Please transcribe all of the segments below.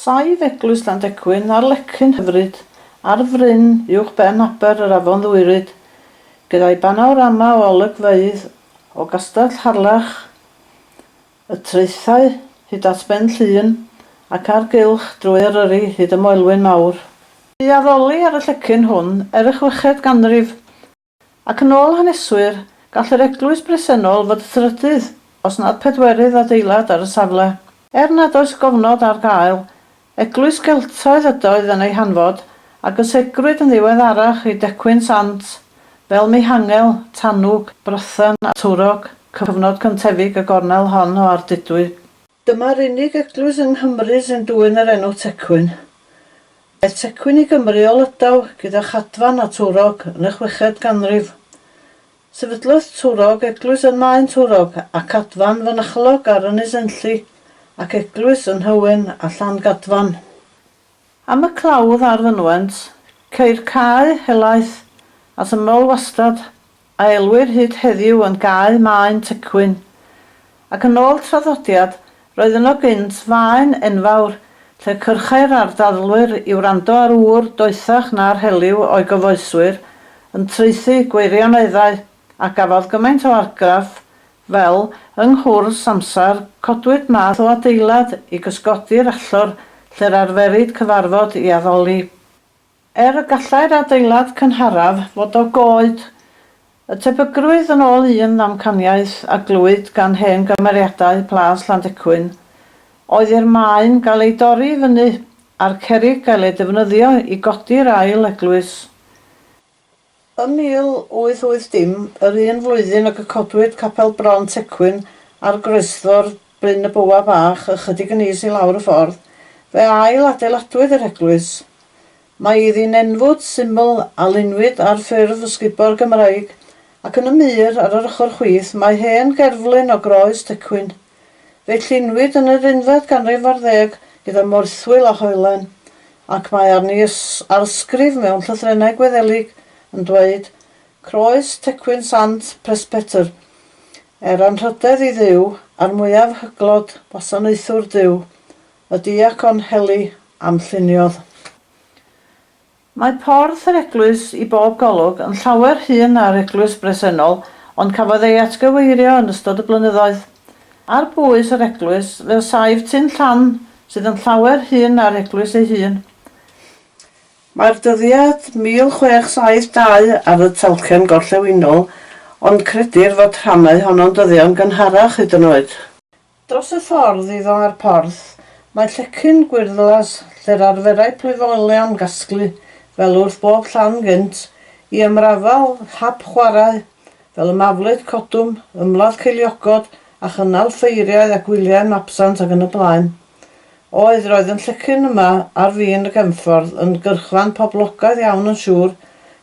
saif eglwys Llandecwyn ar lecyn hyfryd ar fryn uwch ben aber yr Afon Ddwyrid, gyda'i banorama o olygfeydd o Gastell Harlech, y traethau hyd at Ben Llŷn ac ar gylch drwy Eryri hyd y Moelwyn Mawr. Bu addoli ar y llecyn hwn y 6fed ganrif, ac yn ôl haneswyr gall yr eglwys bresennol fod y trydydd os nad pedwerydd adeilad ar y safle. Nad oes gofnod ar gael, eglwys Geltaidd ydoedd yn ei hanfod ac ysegrwyd yn ddiweddarach i Decwyn Sant fel Mihangel, Tanwg, Brythan a Twrog, cyfnod cyntefig y gornel hon o Ardudwy. Dyma'r unig eglwys yng Nghymru sy'n dwyn yr enw Tecwyn. Mae Tecwyn i Gymru o Lydaw gyda Chadfan a Twrog yn y 6fed ganrif. Sefydlodd Twrog eglwys yn Maen Twrog a Cadfan fynychlog ar Ynys Enlli ac eglwys yn Nhywyn a Llangadfan. Am y clawdd ar fynwent, ceir cae helaeth a syml wastad a elwir hyd heddiw yn gae Maen Tecwyn. Ac yn ôl traddodiad, roedd yno gynt faen enfawr lle cyrchau'r ardalwyr i wrando ar ŵr doethach na'r heliw o'i gyfoeswyr yn traethu gweirioneddau a gafodd gymaint o argraff fel yng nghwrs amser codwyd math o adeilad i gysgodi'r allor lle'r arferid cyfarfod i addoli. Y gallai'r adeilad cynharaf fod o goed, y tebygrwydd yn ôl un ddamcaniaeth a glwyd gan hen gymeriadau Plas Llandecwyn, oedd i'r maen gael ei dorri fyny a'r cerrig gael ei defnyddio i godi'r ail eglwys. Ym 1880, yr un flwyddyn y gycodwyd capel bron Tecwyn ar groesffordd Bryn y Bwa Bach ychydig yn is i lawr y ffordd, fe ail adeiladwyd yr eglwys. Mae iddi'n enfwd syml a lunwyd ar ffurf ysgubor Gymraeg, ac yn y mur ar yr ochr chwith mae hen gerflun o groes Tecwyn. Fe llunwyd yn yr 11fed ganrif ar 10 gyda morthwyl a hoelen, ac mae arni arsgrif mewn llythrennau Gweddelig yn dweud Croes Tecwyn Sant Presbyter, anrhydedd i Dduw a'r mwyaf hyglod wasanaethwr Duw, y diacon heli am lluniodd. Mae porth yr eglwys i bob golwg yn llawer hŷn na'r eglwys bresennol, ond cafodd ei atgyweirio yn ystod y blynyddoedd. Ar bwys yr eglwys, fe saif tyn llan sydd yn llawer hŷn na'r eglwys ei hun. Mae'r dyddiad 1672 ar y talcen gorllewinol, ond credir fod rhannau honno'n dyddion gynharach hyd yn oed. Dros y ffordd iddo ar porth, mae llecyn gwyrddlas lle'r arferau plefolion gasglu fel wrth bob llan gynt i ymrafal hap chwarae fel y maflyd codwm, ymladd ceiliogod a chynnal ffeiriau a gwyliau mapsant ac yn y blaen. Roedd yn llecyn yma ar fin y gefnffordd yn gyrchfan poblogaidd iawn yn siŵr,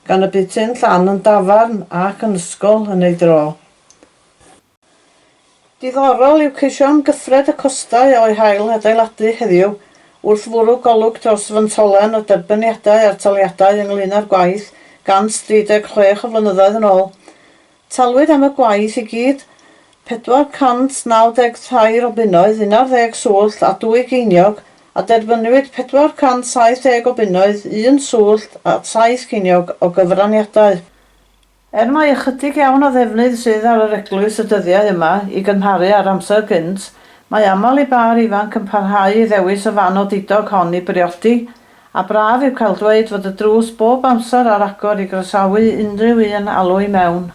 gan y bydd tyn llan yn dafarn ac yn ysgol yn ei dro. Diddorol yw ceision gyffred y costau o'i hail adeiladu heddiw wrth fwrw golwg dros fyntolen o derbyniadau a'r taliadau ynglyn â'r gwaith 136 o flynyddoedd yn ôl. Talwyd am y gwaith i gyd 492 o bunnoedd, 11 swllt a 2 geiniog, a derbynwyd 470 o bunnoedd, 1 swllt a 7 ceiniog o gyfraniadau. Mae ychydig iawn o ddefnydd sydd ar yr eglwys y dyddiau yma i gynharu ar amser gynt, mae aml i bar ifanc yn parhau i ddewis y fan o didog hon i briodi, a braf i'w cael dweud fod y drws bob amser ar agor i groesawu unrhyw un alw i mewn.